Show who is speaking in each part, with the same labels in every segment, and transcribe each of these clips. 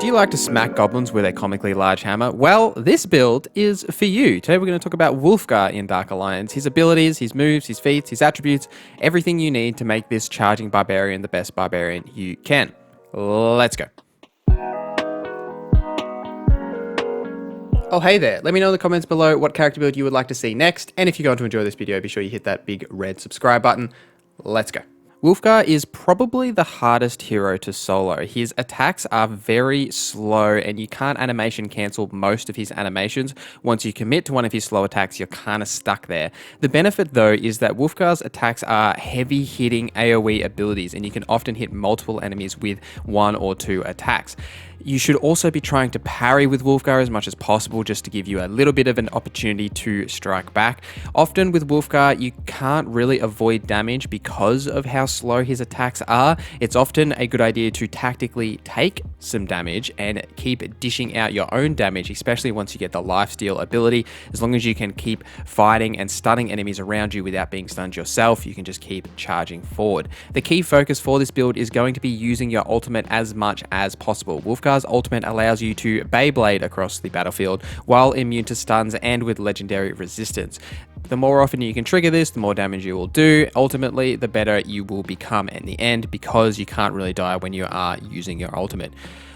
Speaker 1: Do you like to smack goblins with a comically large hammer? Well, this build is for you. Today we're going to talk about Wulfgar in Dark Alliance, his abilities, his moves, his feats, his attributes, everything you need to make this charging barbarian the best barbarian you can. Let's go. Oh, hey there. Let me know in the comments below what character build you would like to see next. And if you're going to enjoy this video, be sure you hit that big red subscribe button. Let's go. Wulfgar is probably the hardest hero to solo. His attacks are very slow and you can't animation cancel most of his animations. Once you commit to one of his slow attacks, you're kind of stuck there. The benefit though is that Wulfgar's attacks are heavy hitting AoE abilities and you can often hit multiple enemies with one or two attacks. You should also be trying to parry with Wulfgar as much as possible just to give you a little bit of an opportunity to strike back. Often with Wulfgar, you can't really avoid damage because of how slow his attacks are. It's often a good idea to tactically take some damage and keep dishing out your own damage, especially once you get the lifesteal ability. As long as you can keep fighting and stunning enemies around you without being stunned yourself, you can just keep charging forward. The key focus for this build is going to be using your ultimate as much as possible. Wulfgar's ultimate allows you to Beyblade across the battlefield while immune to stuns and with legendary resistance. The more often you can trigger this, the more damage you will do. Ultimately, the better you will become in the end because you can't really die when you are using your ultimate.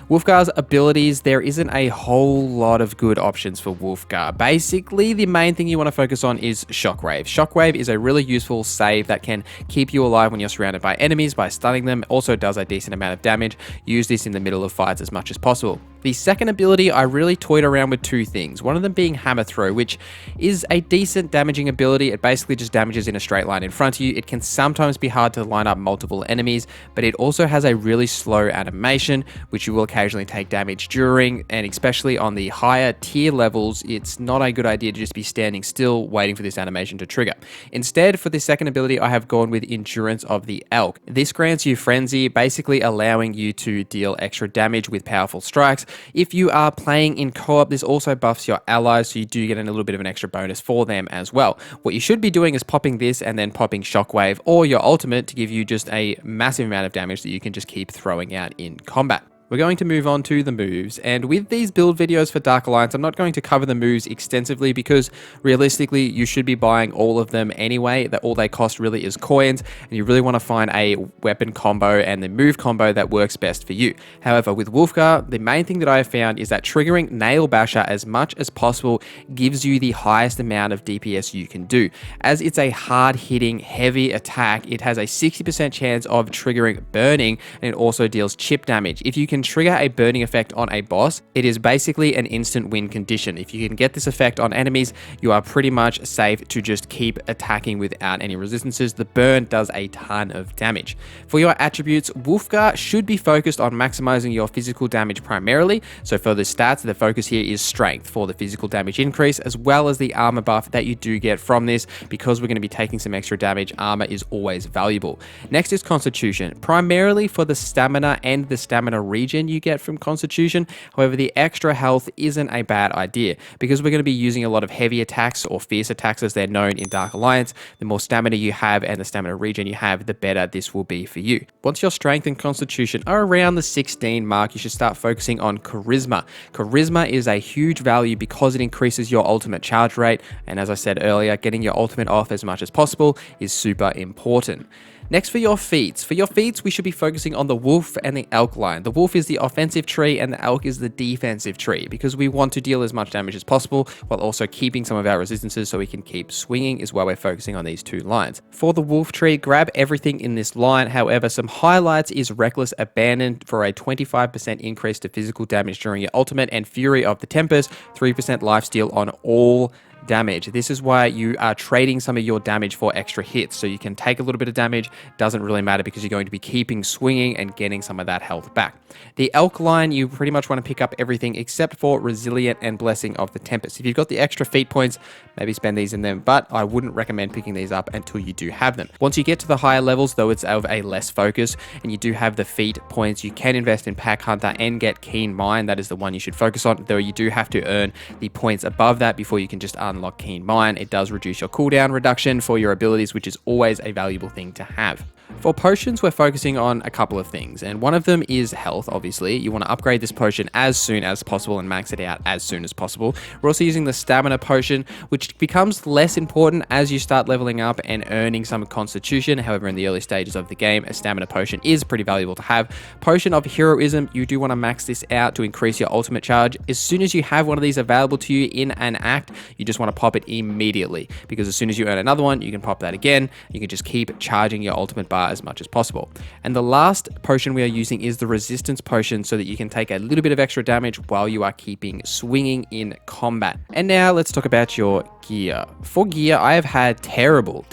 Speaker 1: Wulfgar's abilities, there isn't a whole lot of good options for Wulfgar. Basically, the main thing you want to focus on is Shockwave. Shockwave is a really useful save that can keep you alive when you're surrounded by enemies by stunning them. Also does a decent amount of damage. Use this in the middle of fights as much as possible. The second ability, I really toyed around with two things. One of them being Hammer Throw, which is a decent damaging ability. It basically just damages in a straight line in front of you. It can sometimes be hard to line up multiple enemies, but it also has a really slow animation, which you will occasionally take damage during, and especially on the higher tier levels, it's not a good idea to just be standing still waiting for this animation to trigger. Instead, for the second ability, I have gone with Endurance of the Elk. This grants you Frenzy, basically allowing you to deal extra damage with powerful strikes. If you are playing in co-op, this also buffs your allies, so you do get a little bit of an extra bonus for them as well. What you should be doing is popping this and then popping Shockwave or your ultimate to give you just a massive amount of damage that you can just keep throwing out in combat. We're going to move on to the moves, and with these build videos for Dark Alliance, I'm not going to cover the moves extensively because realistically you should be buying all of them anyway. That all they cost really is coins, and you really want to find a weapon combo and the move combo that works best for you. However, with Wulfgar, the main thing that I have found is that triggering Nail Basher as much as possible gives you the highest amount of DPS you can do. As it's a hard-hitting, heavy attack, it has a 60% chance of triggering burning, and it also deals chip damage. If you can trigger a burning effect on a boss, it is basically an instant win condition. If you can get this effect on enemies, you are pretty much safe to just keep attacking without any resistances. The burn does a ton of damage. For your attributes, Wulfgar should be focused on maximizing your physical damage primarily. So for the stats, the focus here is strength for the physical damage increase, as well as the armor buff that you do get from this. Because we're going to be taking some extra damage, armor is always valuable. Next is constitution, primarily for the stamina and the stamina regen you get from constitution. However, the extra health isn't a bad idea because we're going to be using a lot of heavy attacks or fierce attacks as they're known in Dark Alliance. The more stamina you have and the stamina regen you have, the better this will be for you. Once your strength and constitution are around the 16 mark, you should start focusing on charisma. Charisma is a huge value because it increases your ultimate charge rate, and as I said earlier, getting your ultimate off as much as possible is super important. Next, for your feats. For your feats, we should be focusing on the wolf and the elk line. The wolf is the offensive tree and the elk is the defensive tree because we want to deal as much damage as possible while also keeping some of our resistances so we can keep swinging is why we're focusing on these two lines. For the wolf tree, grab everything in this line. However, some highlights is Reckless Abandon for a 25% increase to physical damage during your ultimate, and Fury of the Tempest, 3% lifesteal on all damage. This is why you are trading some of your damage for extra hits. So you can take a little bit of damage, doesn't really matter because you're going to be keeping swinging and getting some of that health back. The elk line, you pretty much want to pick up everything except for Resilient and Blessing of the Tempest. If you've got the extra feat points, maybe spend these in them, but I wouldn't recommend picking these up until you do have them. Once you get to the higher levels, though it's of a less focus and you do have the feat points, you can invest in Pack Hunter and get Keen Mind. That is the one you should focus on, though you do have to earn the points above that before you can just unlock Keen Mind. It does reduce your cooldown reduction for your abilities, which is always a valuable thing to have. For potions, we're focusing on a couple of things, and one of them is health, obviously. You want to upgrade this potion as soon as possible and max it out as soon as possible. We're also using the stamina potion, which becomes less important as you start leveling up and earning some constitution. However, in the early stages of the game, a stamina potion is pretty valuable to have. Potion of heroism, you do want to max this out to increase your ultimate charge. As soon as you have one of these available to you in an act, you just want to pop it immediately, because as soon as you earn another one, you can pop that again. You can just keep charging your ultimate bar as much as possible. And the last potion we are using is the resistance potion, so that you can take a little bit of extra damage while you are keeping swinging in combat. And now let's talk about your gear. For gear, I have had terrible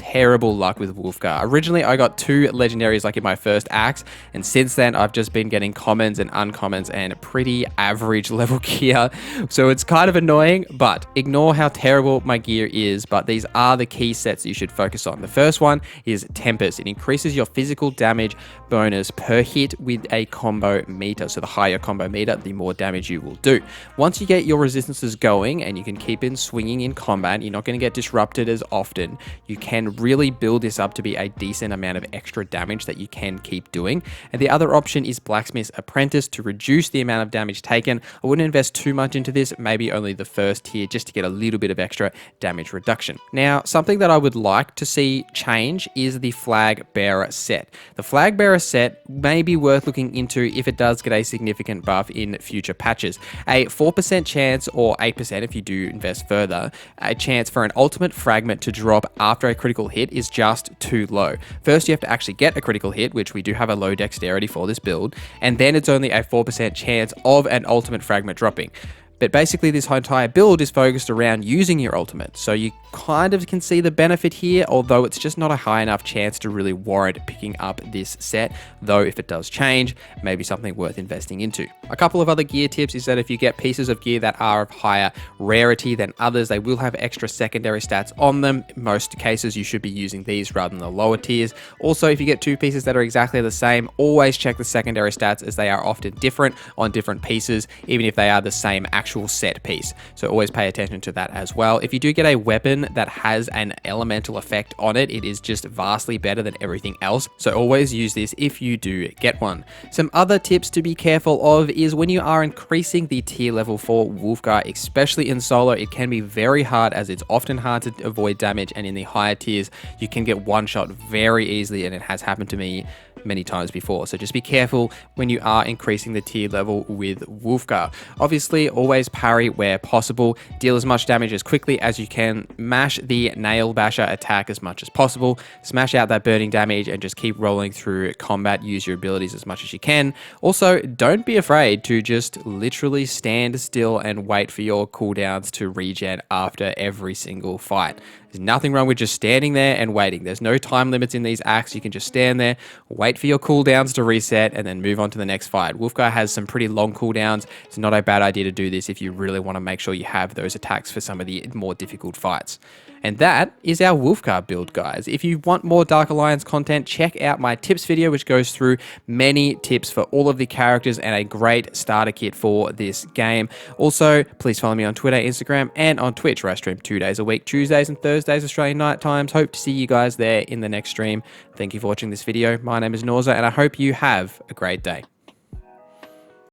Speaker 1: luck with Wulfgar. Originally, I got 2 legendaries like in my first axe, and since then I've just been getting commons and uncommons and pretty average level gear. So it's kind of annoying, but ignore how terrible my gear is, but these are the key sets you should focus on. The first one is Tempest. It increases your physical damage bonus per hit with a combo meter. So the higher combo meter, the more damage you will do. Once you get your resistances going and you can keep in swinging in combat, you're not going to get disrupted as often. You can really build this up to be a decent amount of extra damage that you can keep doing. And the other option is Blacksmith's Apprentice to reduce the amount of damage taken. I wouldn't invest too much into this, maybe only the first tier, just to get a little bit of extra damage reduction. Now, something that I would like to see change is the Flag Bearer set. The Flag Bearer set may be worth looking into if it does get a significant buff in future patches. A 4% chance, or 8% if you do invest further, a chance for an ultimate fragment to drop after a critical hit is just too low. First, you have to actually get a critical hit, which we do have a low dexterity for this build, and then it's only a 4% chance of an ultimate fragment dropping. But basically, this entire build is focused around using your ultimate. So you kind of can see the benefit here, although it's just not a high enough chance to really warrant picking up this set. Though if it does change, maybe something worth investing into. A couple of other gear tips is that if you get pieces of gear that are of higher rarity than others, they will have extra secondary stats on them. In most cases, you should be using these rather than the lower tiers. Also, if you get 2 pieces that are exactly the same, always check the secondary stats, as they are often different on different pieces, even if they are the same actual set piece. So always pay attention to that as well. If you do get a weapon that has an elemental effect on it, it is just vastly better than everything else. So always use this if you do get one. Some other tips to be careful of is when you are increasing the tier level for Wulfgar, especially in solo, it can be very hard, as it's often hard to avoid damage, and in the higher tiers you can get one shot very easily, and it has happened to me many times before. So just be careful when you are increasing the tier level with Wulfgar. Obviously, always parry where possible, deal as much damage as quickly as you can, mash the nail basher attack as much as possible, smash out that burning damage, and just keep rolling through combat. Use your abilities as much as you can. Also, don't be afraid to just literally stand still and wait for your cooldowns to regen after every single fight. There's nothing wrong with just standing there and waiting. There's no time limits in these acts. You can just stand there, wait for your cooldowns to reset, and then move on to the next fight. Wulfgar has some pretty long cooldowns. It's not a bad idea to do this if you really want to make sure you have those attacks for some of the more difficult fights. And that is our Wulfgar build, guys. If you want more Dark Alliance content, check out my tips video, which goes through many tips for all of the characters and a great starter kit for this game. Also, please follow me on Twitter, Instagram, and on Twitch, where I stream 2 days a week, Tuesdays and Thursdays, Australian night times. Hope to see you guys there in the next stream. Thank you for watching this video. My name is Norza, and I hope you have a great day.